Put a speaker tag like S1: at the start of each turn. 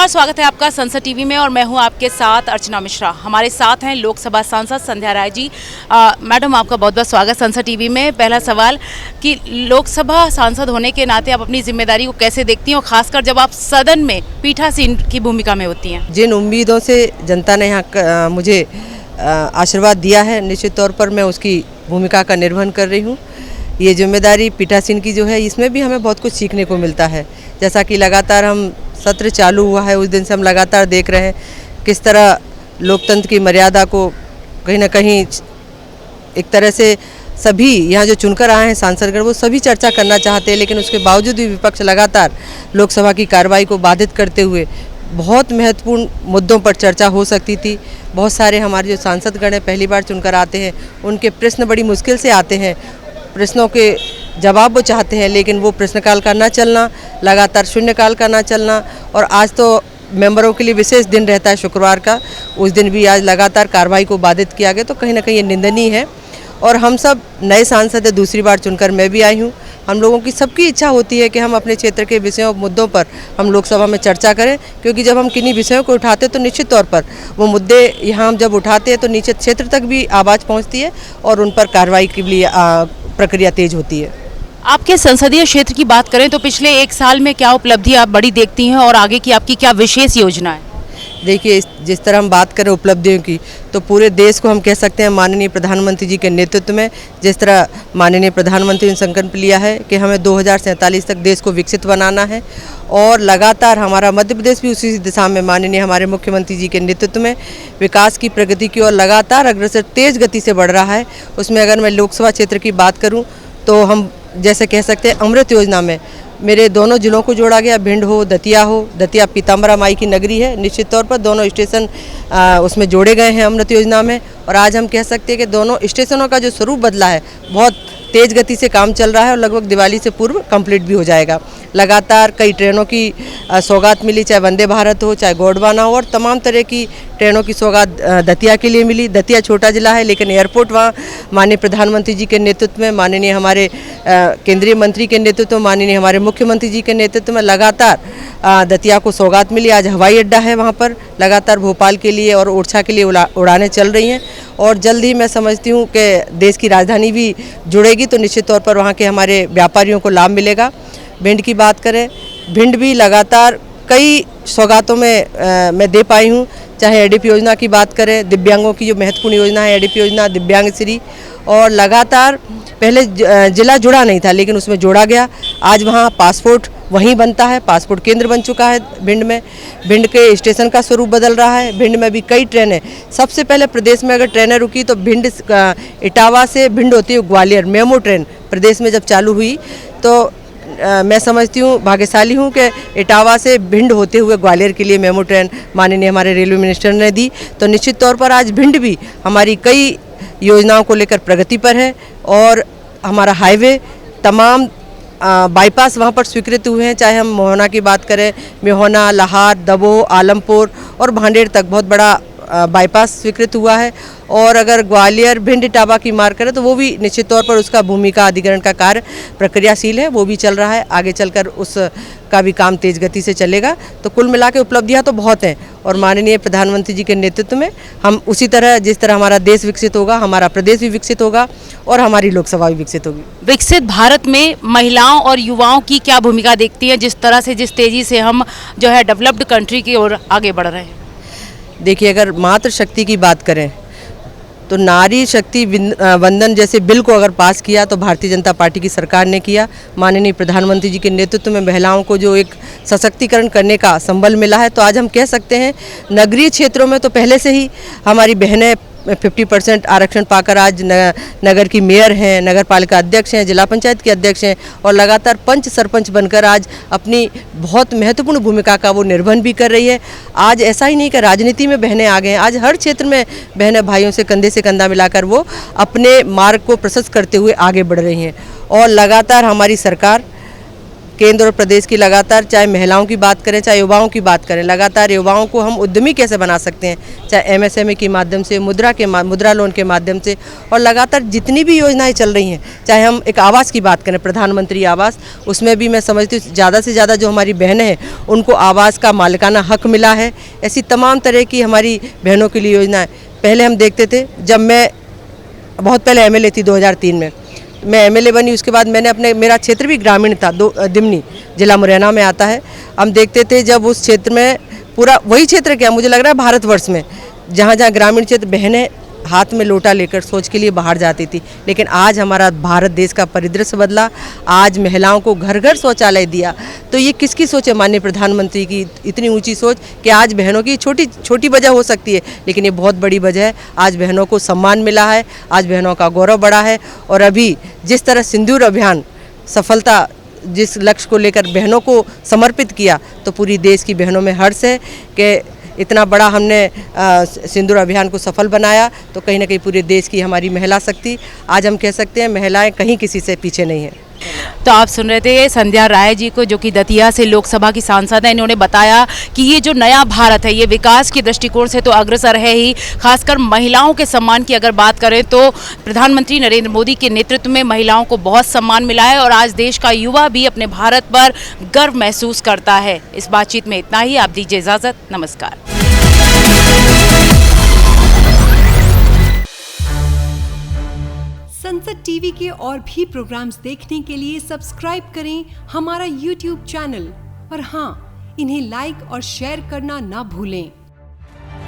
S1: नमस्कार, स्वागत है आपका संसद टीवी में और मैं हूं आपके साथ अर्चना मिश्रा। हमारे साथ हैं लोकसभा सांसद संध्या राय जी। मैडम, आपका बहुत बहुत स्वागत संसद टीवी में। पहला सवाल कि लोकसभा सांसद होने के नाते आप अपनी जिम्मेदारी को कैसे देखती हैं और खासकर जब आप सदन में पीठासीन की भूमिका में होती हैं?
S2: जिन उम्मीदों से जनता ने यहाँ मुझे आशीर्वाद दिया है, निश्चित तौर पर मैं उसकी भूमिका का निर्वहन कर रही हूँ। ये जिम्मेदारी पीठासीन की जो है, इसमें भी हमें बहुत कुछ सीखने को मिलता है। जैसा कि लगातार हम सत्र चालू हुआ है, उस दिन से हम लगातार देख रहे हैं किस तरह लोकतंत्र की मर्यादा को कहीं ना कहीं एक तरह से सभी यहाँ जो चुनकर आए हैं सांसदगण, वो सभी चर्चा करना चाहते हैं, लेकिन उसके बावजूद भी विपक्ष लगातार लोकसभा की कार्रवाई को बाधित करते हुए बहुत महत्वपूर्ण मुद्दों पर चर्चा हो सकती थी। बहुत सारे हमारे जो सांसदगण हैं पहली बार चुनकर आते हैं, उनके प्रश्न बड़ी मुश्किल से आते हैं, प्रश्नों के जवाब वो चाहते हैं, लेकिन वो प्रश्नकाल का ना चलना, लगातार शून्यकाल का ना चलना, और आज तो मेंबरों के लिए विशेष दिन रहता है शुक्रवार का, उस दिन भी आज लगातार कार्रवाई को बाधित किया गया, तो कहीं ना कहीं ये निंदनीय है। और हम सब नए सांसद हैं, दूसरी बार चुनकर मैं भी आई हूँ। हम लोगों की सबकी इच्छा होती है कि हम अपने क्षेत्र के विषयों मुद्दों पर हम लोकसभा में चर्चा करें, क्योंकि जब हम किन्हीं विषयों को उठाते हैं तो निश्चित तौर पर वो मुद्दे यहाँ हम जब उठाते हैं तो नीचे क्षेत्र तक भी आवाज़ पहुँचती है और उन पर कार्रवाई के लिए प्रक्रिया तेज होती है।
S1: आपके संसदीय क्षेत्र की बात करें तो पिछले एक साल में क्या उपलब्धि आप बड़ी देखती हैं और आगे की आपकी क्या विशेष योजना है?
S2: देखिए, जिस तरह हम बात करें उपलब्धियों की, तो पूरे देश को हम कह सकते हैं माननीय प्रधानमंत्री जी के नेतृत्व में, जिस तरह माननीय प्रधानमंत्री ने संकल्प लिया है कि हमें 2047 तक देश को विकसित बनाना है, और लगातार हमारा मध्य प्रदेश भी उसी दिशा में माननीय हमारे मुख्यमंत्री जी के नेतृत्व में विकास की प्रगति की ओर लगातार अग्रसर तेज गति से बढ़ रहा है। उसमें अगर मैं लोकसभा क्षेत्र की बात करूँ तो हम जैसे कह सकते हैं अमृत योजना में मेरे दोनों जिलों को जोड़ा गया, भिंड हो, दतिया पीताम्बरा माई की नगरी है, निश्चित तौर पर दोनों स्टेशन उसमें जोड़े गए हैं अमृत योजना में। और आज हम कह सकते हैं कि दोनों स्टेशनों का जो स्वरूप बदला है, बहुत तेज़ गति से काम चल रहा है और लगभग दिवाली से पूर्व कंप्लीट भी हो जाएगा। लगातार कई ट्रेनों की सौगात मिली, चाहे वंदे भारत हो, चाहे गोंडवाना हो, और तमाम तरह की ट्रेनों की सौगात दतिया के लिए मिली। दतिया छोटा जिला है, लेकिन एयरपोर्ट वहाँ माननीय प्रधानमंत्री जी के नेतृत्व में, माननीय हमारे केंद्रीय मंत्री के नेतृत्व में, माननीय हमारे मुख्यमंत्री जी के नेतृत्व में लगातार दतिया को सौगात मिली। आज हवाई अड्डा है वहाँ पर, लगातार भोपाल के लिए और ओरछा के लिए उड़ानें चल रही हैं, और जल्द ही मैं समझती हूँ कि देश की राजधानी भी जुड़ेगी, तो निश्चित तौर पर वहाँ के हमारे व्यापारियों को लाभ मिलेगा। भिंड की बात करें, भिंड भी लगातार कई सौगातों में मैं दे पाई हूँ, चाहे एडीपी योजना की बात करें, दिव्यांगों की जो महत्वपूर्ण योजना है एडीपी योजना, दिव्यांग श्री, और लगातार पहले जिला जुड़ा नहीं था लेकिन उसमें जोड़ा गया। आज वहाँ पासपोर्ट वहीं बनता है, पासपोर्ट केंद्र बन चुका है भिंड में। भिंड के स्टेशन का स्वरूप बदल रहा है। भिंड में भी कई ट्रेनें, सबसे पहले प्रदेश में अगर ट्रेनें रुकी तो भिंड इटावा से भिंड होती है ग्वालियर, मेमो ट्रेन प्रदेश में जब चालू हुई तो मैं समझती हूँ, भाग्यशाली हूँ कि इटावा से भिंड होते हुए ग्वालियर के लिए मेमो ट्रेन माननीय हमारे रेलवे मिनिस्टर ने दी। तो निश्चित तौर पर आज भिंड भी हमारी कई योजनाओं को लेकर प्रगति पर है, और हमारा हाईवे तमाम बाईपास वहाँ पर स्वीकृत हुए हैं, चाहे हम मोहना की बात करें, मोहना, लाहार, दमोह, आलमपुर और भांडेर तक बहुत बड़ा बाईपास स्वीकृत हुआ है। और अगर ग्वालियर भिंड इटावा की मार करें तो वो भी निश्चित तौर पर उसका भूमिका अधिग्रहण का कार्य प्रक्रियाशील है, वो भी चल रहा है, आगे चलकर उसका भी काम तेज गति से चलेगा। तो कुल मिला के उपलब्धियाँ तो बहुत हैं, और माननीय प्रधानमंत्री जी के नेतृत्व में हम उसी तरह, जिस तरह हमारा देश विकसित होगा, हमारा प्रदेश भी विकसित होगा और हमारी लोकसभा भी विकसित होगी।
S1: विकसित भारत में महिलाओं और युवाओं की क्या भूमिका देखती है, जिस तरह से जिस तेज़ी से हम जो है डेवलप्ड कंट्री की ओर आगे बढ़ रहे हैं?
S2: देखिए, अगर मातृशक्ति की बात करें तो नारी शक्ति वंदन जैसे बिल को अगर पास किया तो भारतीय जनता पार्टी की सरकार ने किया। माननीय प्रधानमंत्री जी के नेतृत्व में महिलाओं को जो एक सशक्तिकरण करने का संबल मिला है, तो आज हम कह सकते हैं नगरीय क्षेत्रों में तो पहले से ही हमारी बहनें 50% आरक्षण पाकर आज नगर की मेयर हैं, नगर पालिका अध्यक्ष हैं, जिला पंचायत के अध्यक्ष हैं, और लगातार पंच सरपंच बनकर आज अपनी बहुत महत्वपूर्ण भूमिका का वो निर्वहन भी कर रही है। आज ऐसा ही नहीं कि राजनीति में बहनें आ गए हैं, आज हर क्षेत्र में बहनें भाइयों से कंधा मिलाकर वो अपने मार्ग को प्रशस्त करते हुए आगे बढ़ रही हैं। और लगातार हमारी सरकार केंद्र और प्रदेश की लगातार, चाहे महिलाओं की बात करें चाहे युवाओं की बात करें, लगातार युवाओं को हम उद्यमी कैसे बना सकते हैं, चाहे MSME के माध्यम से, मुद्रा लोन के माध्यम से, और लगातार जितनी भी योजनाएं चल रही हैं, चाहे हम एक आवास की बात करें, प्रधानमंत्री आवास, उसमें भी मैं समझती हूँ ज़्यादा से ज़्यादा जो हमारी बहनें हैं उनको आवास का मालिकाना हक मिला है। ऐसी तमाम तरह की हमारी बहनों के लिए योजनाएँ पहले हम देखते थे। जब मैं बहुत पहले MLA थी 2003 में, मैं MLA बनी, उसके बाद मैंने मेरा क्षेत्र भी ग्रामीण था, दिमनी जिला मुरैना में आता है। हम देखते थे जब उस क्षेत्र में पूरा वही क्षेत्र क्या मुझे लग रहा है भारतवर्ष में जहाँ जहाँ ग्रामीण क्षेत्र बहनें हाथ में लोटा लेकर शौच के लिए बाहर जाती थी, लेकिन आज हमारा भारत देश का परिदृश्य बदला। आज महिलाओं को घर घर शौचालय दिया। तो ये किसकी सोच है? माननीय प्रधानमंत्री की इतनी ऊंची सोच कि आज बहनों की छोटी छोटी वजह हो सकती है, लेकिन ये बहुत बड़ी वजह है। आज बहनों को सम्मान मिला है, आज बहनों का गौरव बढ़ा है। और अभी जिस तरह सिंदूर अभियान सफलता, जिस लक्ष्य को लेकर बहनों को समर्पित किया, तो पूरी देश की बहनों में हर्ष है कि इतना बड़ा हमने सिंदूर अभियान को सफल बनाया। तो कहीं ना कहीं पूरे देश की हमारी महिला शक्ति, आज हम कह सकते हैं महिलाएं कहीं किसी से पीछे नहीं हैं।
S1: तो आप सुन रहे थे संध्या राय जी को, जो कि दतिया से लोकसभा की सांसद हैं। इन्होंने बताया कि ये जो नया भारत है ये विकास के दृष्टिकोण से तो अग्रसर है ही, खासकर महिलाओं के सम्मान की अगर बात करें तो प्रधानमंत्री नरेंद्र मोदी के नेतृत्व में महिलाओं को बहुत सम्मान मिला है और आज देश का युवा भी अपने भारत पर गर्व महसूस करता है। इस बातचीत में इतना ही, आप दीजिए इजाजत, नमस्कार।
S3: संसद टीवी के और भी प्रोग्राम्स देखने के लिए सब्सक्राइब करें हमारा YouTube चैनल और हाँ, इन्हें लाइक और शेयर करना ना भूलें।